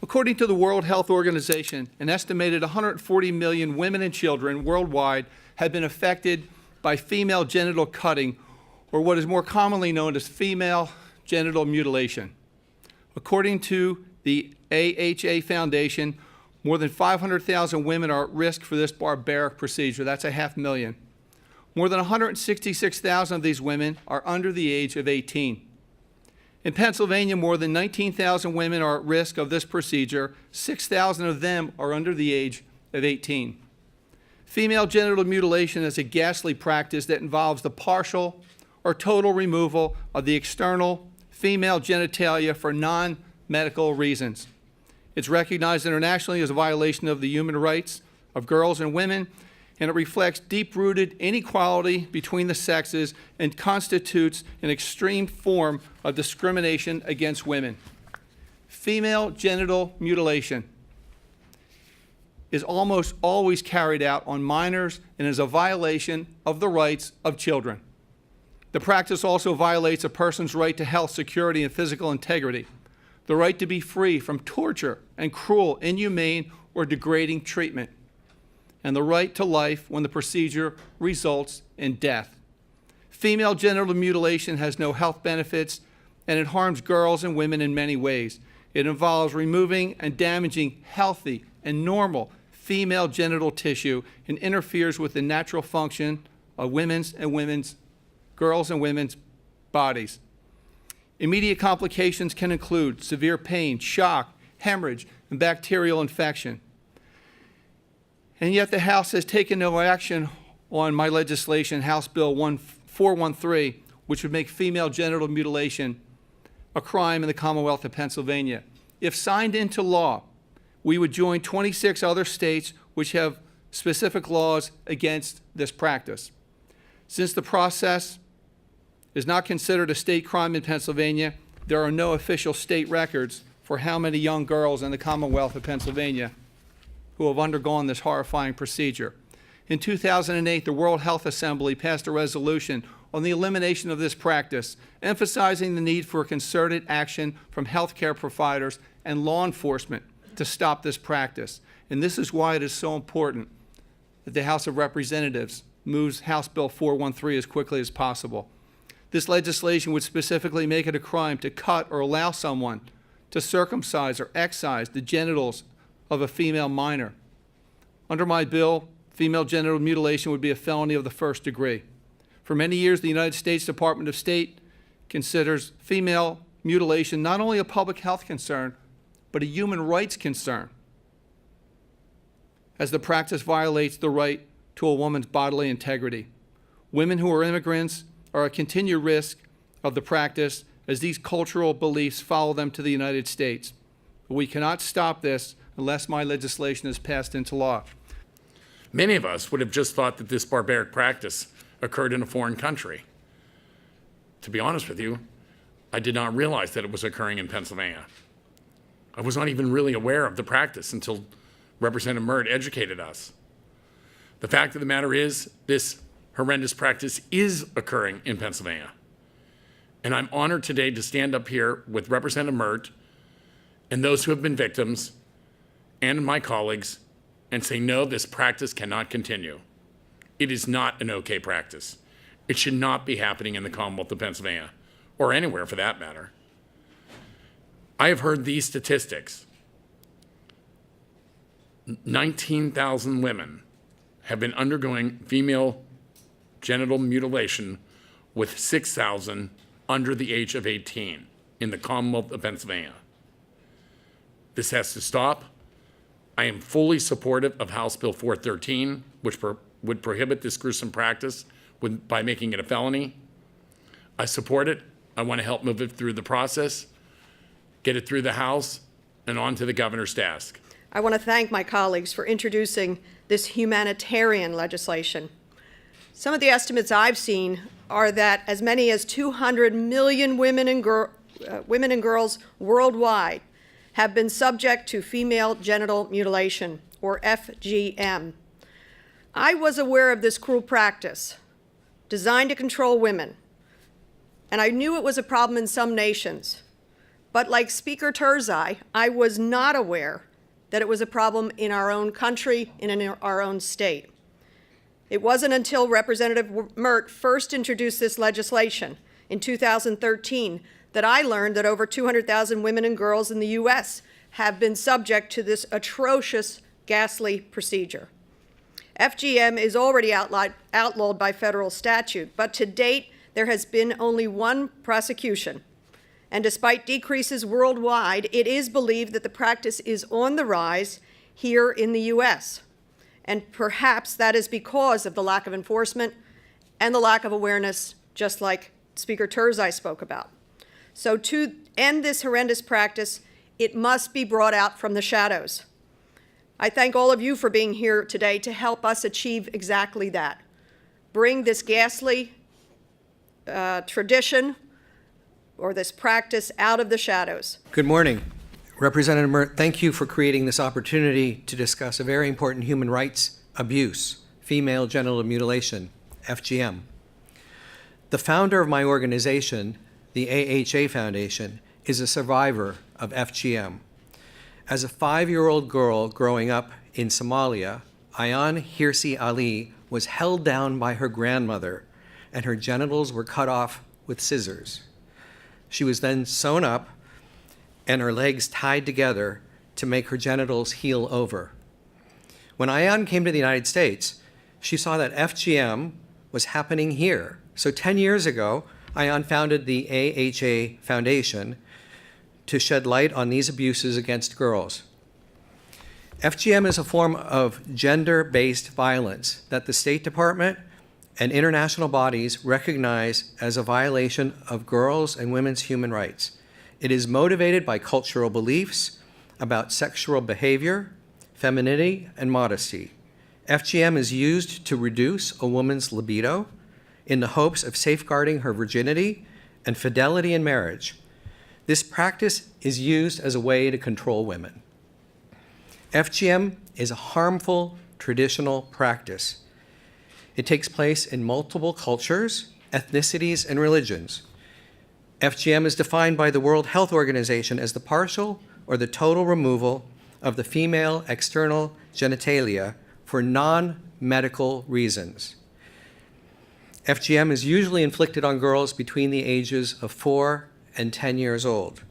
According to the World Health Organization, an estimated 140 million women and children worldwide have been affected by female genital cutting, or what is more commonly known as female genital mutilation. According to the AHA Foundation, more than 500,000 women are at risk for this barbaric procedure. That's 500,000. More than 166,000 of these women are under the age of 18. In Pennsylvania, more than 19,000 women are at risk of this procedure. 6,000 of them are under the age of 18. Female genital mutilation is a ghastly practice that involves the partial or total removal of the external female genitalia for non-medical reasons. It's recognized internationally as a violation of the human rights of girls and women, and it reflects deep-rooted inequality between the sexes and constitutes an extreme form of discrimination against women. Female genital mutilation is almost always carried out on minors and is a violation of the rights of children. The practice also violates a person's right to health, security, and physical integrity, the right to be free from torture and cruel, inhumane, or degrading treatment, and the right to life when the procedure results in death. Female genital mutilation has no health benefits, and it harms girls and women in many ways. It involves removing and damaging healthy and normal female genital tissue and interferes with the natural function of girls and women's bodies. Immediate complications can include severe pain, shock, hemorrhage, and bacterial infection. And yet the House has taken no action on my legislation, House Bill 413, which would make female genital mutilation a crime in the Commonwealth of Pennsylvania. If signed into law, we would join 26 other states which have specific laws against this practice. Since the process is not considered a state crime in Pennsylvania, there are no official state records for how many young girls in the Commonwealth of Pennsylvania who have undergone this horrifying procedure. In 2008, the World Health Assembly passed a resolution on the elimination of this practice, emphasizing the need for concerted action from healthcare providers and law enforcement to stop this practice. And this is why it is so important that the House of Representatives moves House Bill 413 as quickly as possible. This legislation would specifically make it a crime to cut or allow someone to circumcise or excise the genitals of a female minor. Under my bill, female genital mutilation would be a felony of the first degree. For many years, the United States Department of State considers female mutilation not only a public health concern, but a human rights concern, as the practice violates the right to a woman's bodily integrity. Women who are immigrants are at continued risk of the practice as these cultural beliefs follow them to the United States. But we cannot stop this unless my legislation is passed into law. Many of us would have just thought that this barbaric practice occurred in a foreign country. To be honest with you, I did not realize that it was occurring in Pennsylvania. I was not even really aware of the practice until Representative Murt educated us. The fact of the matter is, this horrendous practice is occurring in Pennsylvania. And I'm honored today to stand up here with Representative Murt and those who have been victims and my colleagues and say, no, this practice cannot continue. It is not an okay practice. It should not be happening in the Commonwealth of Pennsylvania, or anywhere for that matter. I have heard these statistics. 19,000 women have been undergoing female genital mutilation, with 6,000 under the age of 18 in the Commonwealth of Pennsylvania. This has to stop. I am fully supportive of House Bill 413, which would prohibit this gruesome practice by making it a felony. I support it. I want to help move it through the process, get it through the House, and on to the governor's desk. I want to thank my colleagues for introducing this humanitarian legislation. Some of the estimates I've seen are that as many as 200 million women and girls worldwide have been subject to female genital mutilation, or FGM. I was aware of this cruel practice designed to control women, and I knew it was a problem in some nations, But like Speaker Turzai, I was not aware that it was a problem in our own country and in our own state. It wasn't until Representative Murt first introduced this legislation in 2013 that I learned that over 200,000 women and girls in the U.S. have been subject to this atrocious, ghastly procedure. FGM is already outlawed by federal statute, but to date, there has been only one prosecution. And despite decreases worldwide, it is believed that the practice is on the rise here in the U.S. And perhaps that is because of the lack of enforcement and the lack of awareness, just like Speaker Turzai spoke about. So to end this horrendous practice, it must be brought out from the shadows. I thank all of you for being here today to help us achieve exactly that. Bring this ghastly tradition or this practice out of the shadows. Good morning. Representative Murt, thank you for creating this opportunity to discuss a very important human rights abuse, female genital mutilation, FGM. The founder of my organization, the AHA Foundation, is a survivor of FGM. As a 5-year-old girl growing up in Somalia, Ayaan Hirsi Ali was held down by her grandmother and her genitals were cut off with scissors. She was then sewn up and her legs tied together to make her genitals heal over. When Ayaan came to the United States, she saw that FGM was happening here. So 10 years ago, Ayaan founded the AHA Foundation to shed light on these abuses against girls. FGM is a form of gender-based violence that the State Department and international bodies recognize as a violation of girls' and women's human rights. It is motivated by cultural beliefs about sexual behavior, femininity, and modesty. FGM is used to reduce a woman's libido in the hopes of safeguarding her virginity and fidelity in marriage. This practice is used as a way to control women. FGM is a harmful traditional practice. It takes place in multiple cultures, ethnicities, and religions. FGM is defined by the World Health Organization as the partial or the total removal of the female external genitalia for non-medical reasons. FGM is usually inflicted on girls between the ages of 4 and 10 years old.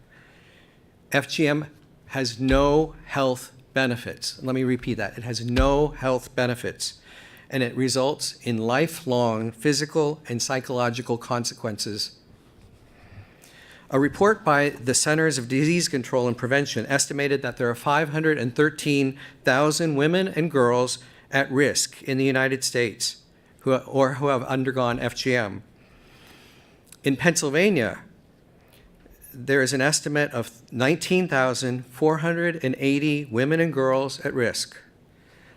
FGM has no health benefits. Let me repeat that. It has no health benefits, and it results in lifelong physical and psychological consequences. A report by the Centers of Disease Control and Prevention estimated that there are 513,000 women and girls at risk in the United States who have undergone FGM. In Pennsylvania, there is an estimate of 19,480 women and girls at risk.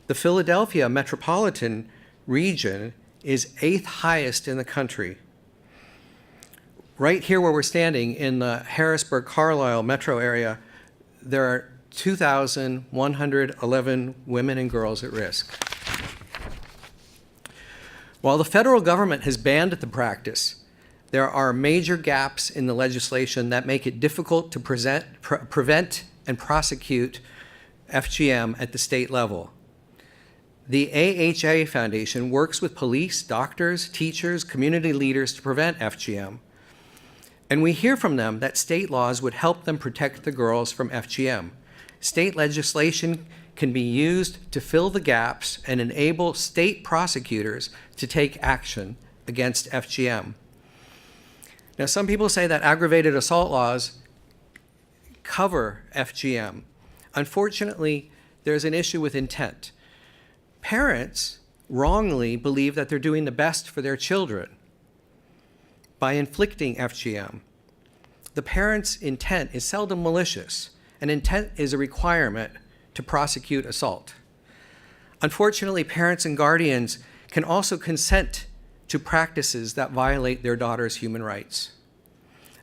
The Philadelphia metropolitan region is 8th highest in the country. Right here where we're standing in the Harrisburg-Carlisle metro area, there are 2,111 women and girls at risk. While the federal government has banned the practice, there are major gaps in the legislation that make it difficult to prevent and prosecute FGM at the state level. The AHA Foundation works with police, doctors, teachers, community leaders to prevent FGM. And we hear from them that state laws would help them protect the girls from FGM. State legislation can be used to fill the gaps and enable state prosecutors to take action against FGM. Now, some people say that aggravated assault laws cover FGM. Unfortunately, there's an issue with intent. Parents wrongly believe that they're doing the best for their children by inflicting FGM. The parent's intent is seldom malicious, and intent is a requirement to prosecute assault. Unfortunately, parents and guardians can also consent to practices that violate their daughter's human rights.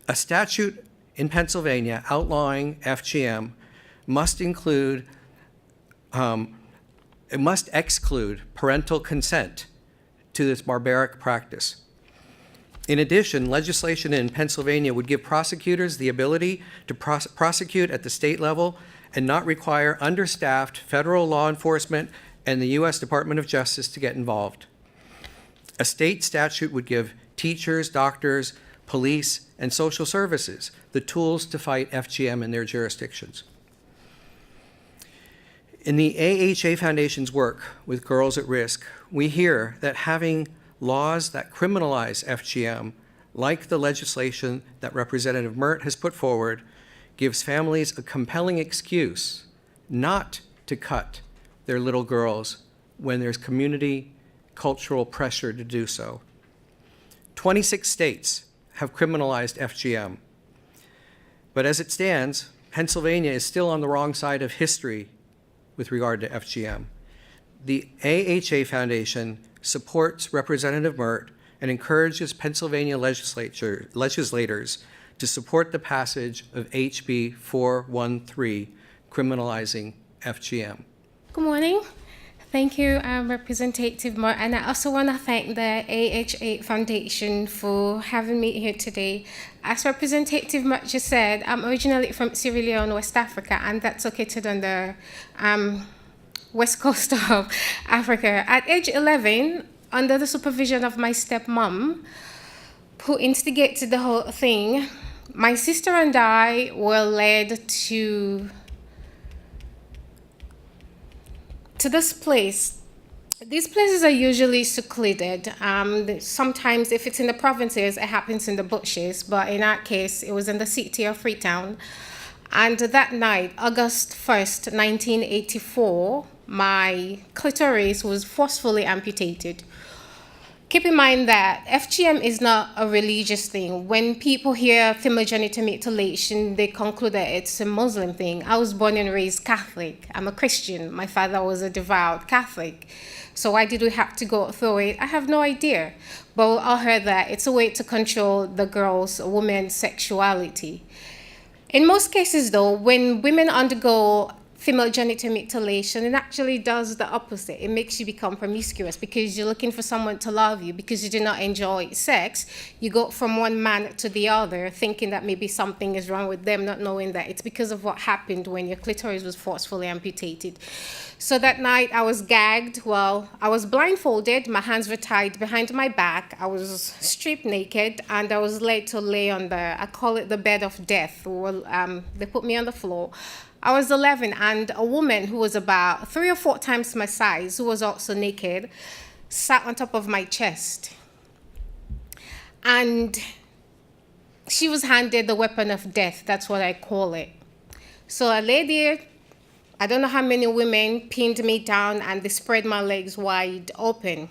A statute in Pennsylvania outlawing FGM must exclude parental consent to this barbaric practice. In addition, legislation in Pennsylvania would give prosecutors the ability to prosecute at the state level and not require understaffed federal law enforcement and the U.S. Department of Justice to get involved. A state statute would give teachers, doctors, police, and social services the tools to fight FGM in their jurisdictions. In the AHA Foundation's work with girls at risk, we hear that having laws that criminalize FGM, like the legislation that Representative Murt has put forward, gives families a compelling excuse not to cut their little girls when there's community, cultural pressure to do so. 26 states have criminalized FGM. But as it stands, Pennsylvania is still on the wrong side of history with regard to FGM. The AHA Foundation supports Representative Murt and encourages Pennsylvania legislators to support the passage of HB 413, criminalizing FGM. Good morning. Thank you, Representative Murt, and I also want to thank the AHA Foundation for having me here today. As Representative Murt just said, I'm originally from Sierra Leone, West Africa, and that's located on the west coast of Africa. At age 11, under the supervision of my stepmom, who instigated the whole thing, my sister and I were led to this place. These places are usually secluded. Sometimes if it's in the provinces, it happens in the bushes, but in our case, it was in the city of Freetown. And that night, August 1st, 1984, my clitoris was forcefully amputated. Keep in mind that FGM is not a religious thing. When people hear female genital mutilation, they conclude that it's a Muslim thing. I was born and raised Catholic. I'm a Christian. My father was a devout Catholic. So why did we have to go through it? I have no idea. But I heard that it's a way to control the woman's sexuality. In most cases, though, when women undergo female genital mutilation, it actually does the opposite. It makes you become promiscuous because you're looking for someone to love you. Because you do not enjoy sex, you go from one man to the other, thinking that maybe something is wrong with them, not knowing that it's because of what happened when your clitoris was forcefully amputated. So that night I was gagged. Well, I was blindfolded, my hands were tied behind my back, I was stripped naked, and I was laid to lay on I call it the bed of death. Well, they put me on the floor. I was 11, and a woman who was about 3 or 4 times my size, who was also naked, sat on top of my chest. And she was handed the weapon of death, that's what I call it. So I lay there. I don't know how many women pinned me down, and they spread my legs wide open.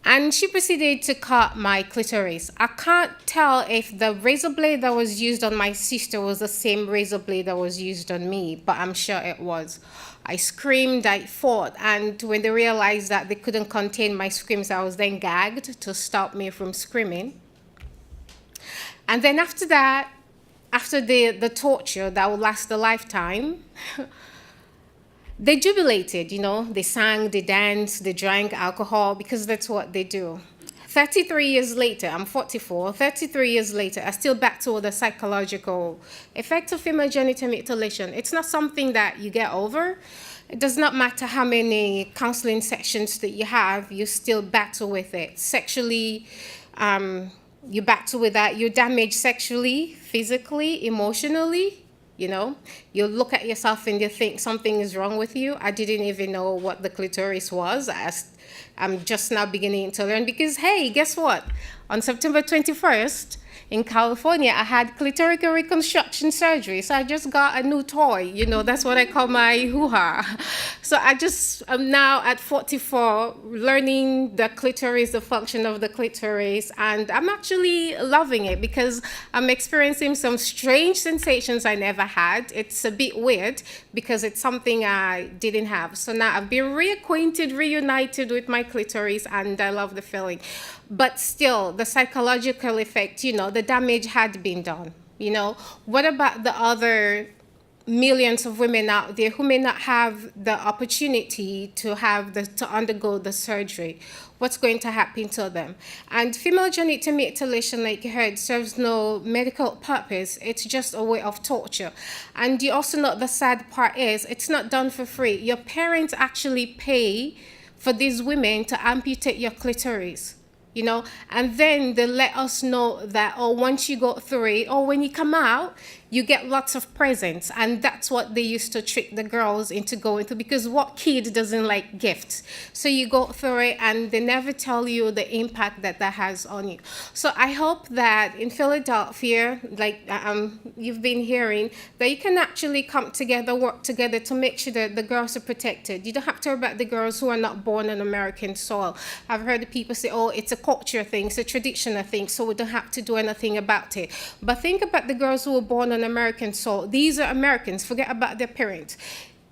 And she proceeded to cut my clitoris. I can't tell if the razor blade that was used on my sister was the same razor blade that was used on me, but I'm sure it was. I screamed, I fought, and when they realized that they couldn't contain my screams, I was then gagged to stop me from screaming. And then after that, after the torture that would last a lifetime, they jubilated, they sang, they danced, they drank alcohol, because that's what they do. 33 years later, I'm 44, 33 years later, I still battle with the psychological effect of female genital mutilation. It's not something that you get over. It does not matter how many counseling sessions that you have, you still battle with it. Sexually, you battle with that. You're damaged sexually, physically, emotionally. You look at yourself and you think something is wrong with you. I didn't even know what the clitoris was. I'm just now beginning to learn because, hey, guess what? On September 21st, in California, I had clitorial reconstruction surgery. So I just got a new toy. That's what I call my hoo-ha. So I'm now at 44, learning the clitoris, the function of the clitoris, and I'm actually loving it because I'm experiencing some strange sensations I never had. It's a bit weird because it's something I didn't have. So now I've been reunited with my clitoris, and I love the feeling. But still, the psychological effect, the damage had been done. What about the other millions of women out there who may not have the opportunity to undergo the surgery. What's going to happen to them? And female genital mutilation, like you heard, serves no medical purpose. It's just a way of torture. And you also know the sad part is it's not done for free. Your parents actually pay for these women to amputate your clitoris. And then they let us know that, once you go through it, when you come out, you get lots of presents. And that's what they used to trick the girls into going through, because what kid doesn't like gifts? So you go through it and they never tell you the impact that has on you. So I hope that in Philadelphia, like you've been hearing, that you can actually come together, work together to make sure that the girls are protected. You don't have to worry about the girls who are not born on American soil. I've heard people say, it's a culture thing, it's a traditional thing, so we don't have to do anything about it. But think about the girls who were born on American soil. These are Americans. Forget about their parents.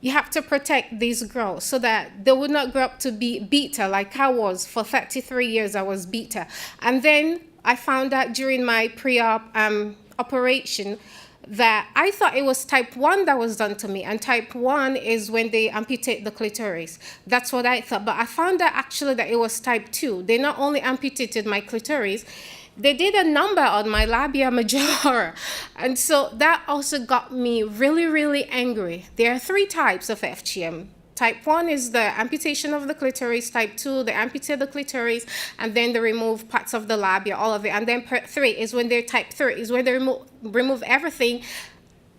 You have to protect these girls so that they would not grow up to be beta like I was. For 33 years, I was beta. And then I found out during my pre-op operation that I thought it was type 1 that was done to me. And type 1 is when they amputate the clitoris. That's what I thought. But I found out actually that it was type 2. They not only amputated my clitoris, they did a number on my labia majora. And so that also got me really, really angry. There are 3 types of FGM. Type 1 is the amputation of the clitoris. Type 2, they amputate the clitoris, and then they remove parts of the labia, all of it. And then part 3 is when they're type 3, is when they remove everything,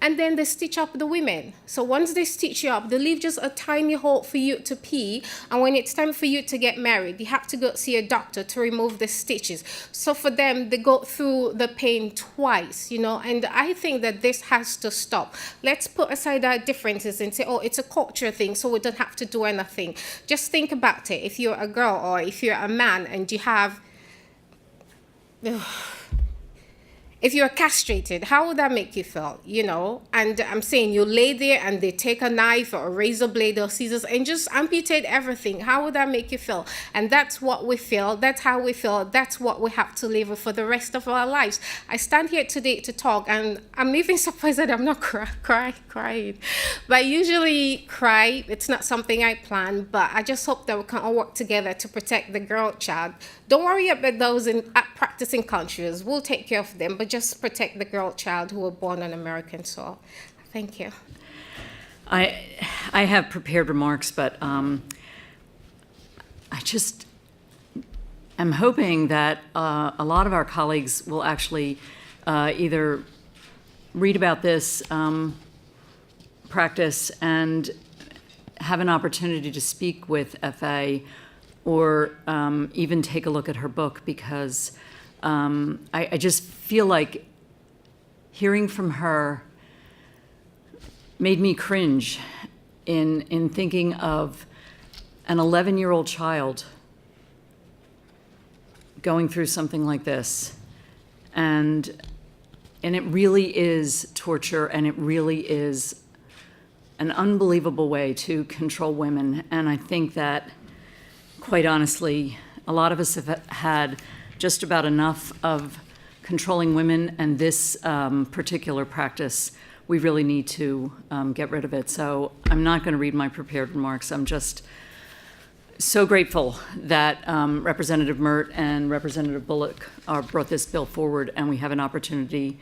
and then they stitch up the women. So once they stitch you up, they leave just a tiny hole for you to pee. And when it's time for you to get married, you have to go see a doctor to remove the stitches. So for them, they go through the pain twice, and I think that this has to stop. Let's put aside our differences and say, it's a culture thing, so we don't have to do anything. Just think about it. If you're a girl or if you're a man and you have... If you're castrated, how would that make you feel, And I'm saying you lay there and they take a knife or a razor blade or scissors and just amputate everything. How would that make you feel? And that's what we feel. That's how we feel. That's what we have to live with for the rest of our lives. I stand here today to talk, and I'm even surprised that I'm not crying. But I usually cry. It's not something I plan, but I just hope that we can all work together to protect the girl child. Don't worry about those in practicing countries. We'll take care of them, but just protect the girl child who were born on American soil. Thank you. I have prepared remarks, but I just am hoping that a lot of our colleagues will actually either read about this practice and have an opportunity to speak with FA, or even take a look at her book, because I just feel like hearing from her made me cringe in thinking of an 11-year-old child going through something like this. And it really is torture, and it really is an unbelievable way to control women. And I think that, quite honestly, a lot of us have had just about enough of controlling women, and this particular practice, we really need to get rid of it. So I'm not going to read my prepared remarks. I'm just so grateful that Representative Murt and Representative Bullock brought this bill forward, and we have an opportunity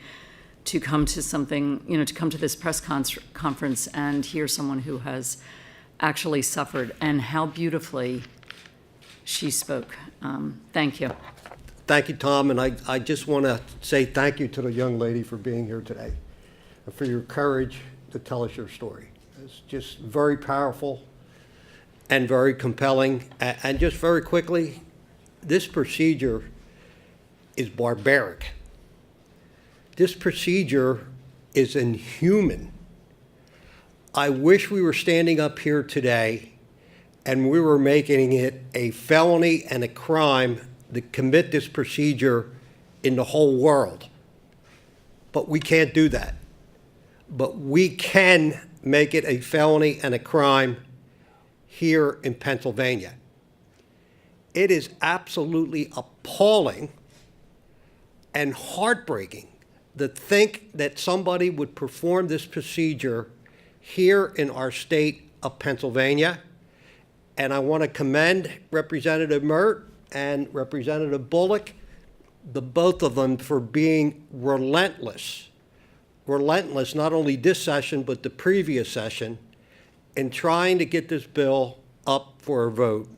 to come to something, to come to this press conference and hear someone who has actually suffered, and how beautifully she spoke. Thank you. Thank you, Tom, and I just want to say thank you to the young lady for being here today and for your courage to tell us your story. It's just very powerful and very compelling. And just very quickly, this procedure is barbaric. This procedure is inhuman. I wish we were standing up here today and we were making it a felony and a crime to commit this procedure in the whole world. But we can't do that. But we can make it a felony and a crime here in Pennsylvania. It is absolutely appalling and heartbreaking to think that somebody would perform this procedure here in our state of Pennsylvania. And I want to commend Representative Murt and Representative Bullock, the both of them, for being relentless, not only this session, but the previous session, in trying to get this bill up for a vote.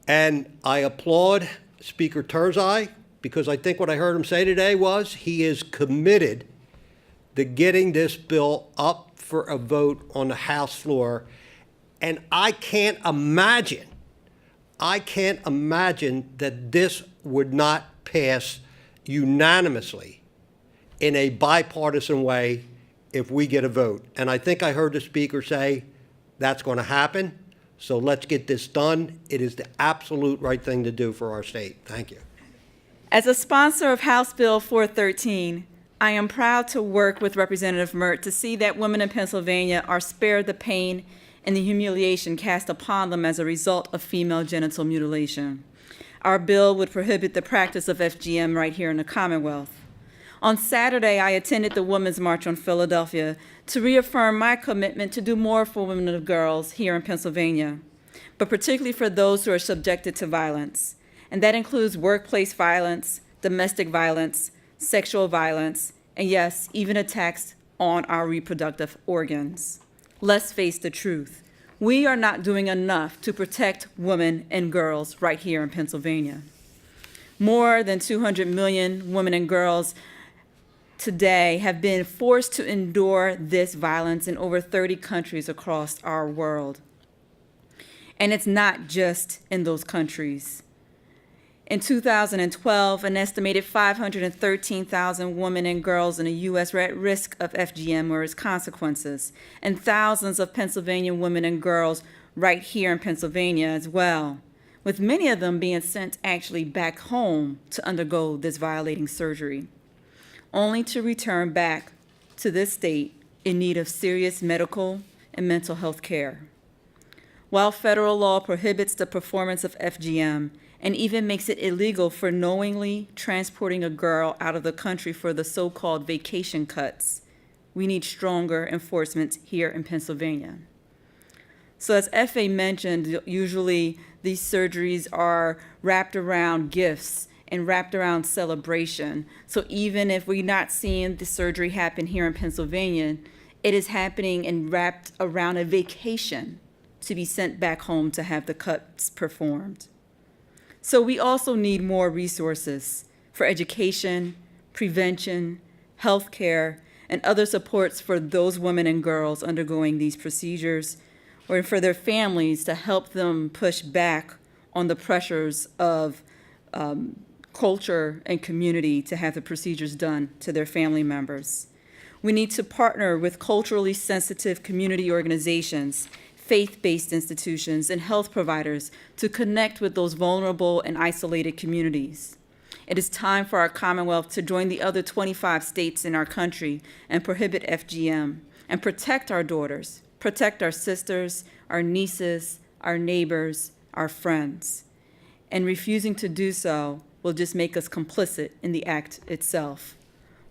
And I applaud Speaker Turzai, because I think what I heard him say today was he is committed to getting this bill up for a vote on the House floor. And I can't imagine that this would not pass unanimously in a bipartisan way if we get a vote. And I think I heard the speaker say that's going to happen. So let's get this done. It is the absolute right thing to do for our state. Thank you. As a sponsor of House Bill 413, I am proud to work with Representative Murt to see that women in Pennsylvania are spared the pain and the humiliation cast upon them as a result of female genital mutilation. Our bill would prohibit the practice of FGM right here in the Commonwealth. On Saturday, I attended the Women's March on Philadelphia to reaffirm my commitment to do more for women and girls here in Pennsylvania, but particularly for those who are subjected to violence. And that includes workplace violence, domestic violence, sexual violence, and yes, even attacks on our reproductive organs. Let's face the truth. We are not doing enough to protect women and girls right here in Pennsylvania. More than 200 million women and girls today have been forced to endure this violence in over 30 countries across our world. And it's not just in those countries. In 2012, an estimated 513,000 women and girls in the U.S. were at risk of FGM or its consequences, and thousands of Pennsylvania women and girls right here in Pennsylvania as well, with many of them being sent actually back home to undergo this violating surgery, only to return back to this state in need of serious medical and mental health care. While federal law prohibits the performance of FGM, and even makes it illegal for knowingly transporting a girl out of the country for the so-called vacation cuts, we need stronger enforcement here in Pennsylvania. So as F.A. mentioned, usually these surgeries are wrapped around gifts and wrapped around celebration. So even if we're not seeing the surgery happen here in Pennsylvania, it is happening and wrapped around a vacation to be sent back home to have the cuts performed. So we also need more resources for education, prevention, health care, and other supports for those women and girls undergoing these procedures, or for their families to help them push back on the pressures of culture and community to have the procedures done to their family members. We need to partner with culturally sensitive community organizations, faith-based institutions, and health providers to connect with those vulnerable and isolated communities. It is time for our Commonwealth to join the other 25 states in our country and prohibit FGM and protect our daughters, protect our sisters, our nieces, our neighbors, our friends. And refusing to do so will just make us complicit in the act itself.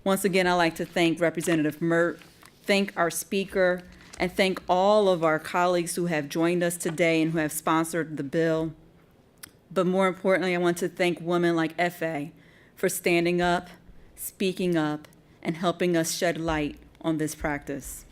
Once again, I'd like to thank Representative Murt, thank our speaker, and thank all of our colleagues who have joined us today and who have sponsored the bill. But more importantly, I want to thank women like F.A. for standing up, speaking up, and helping us shed light on this practice.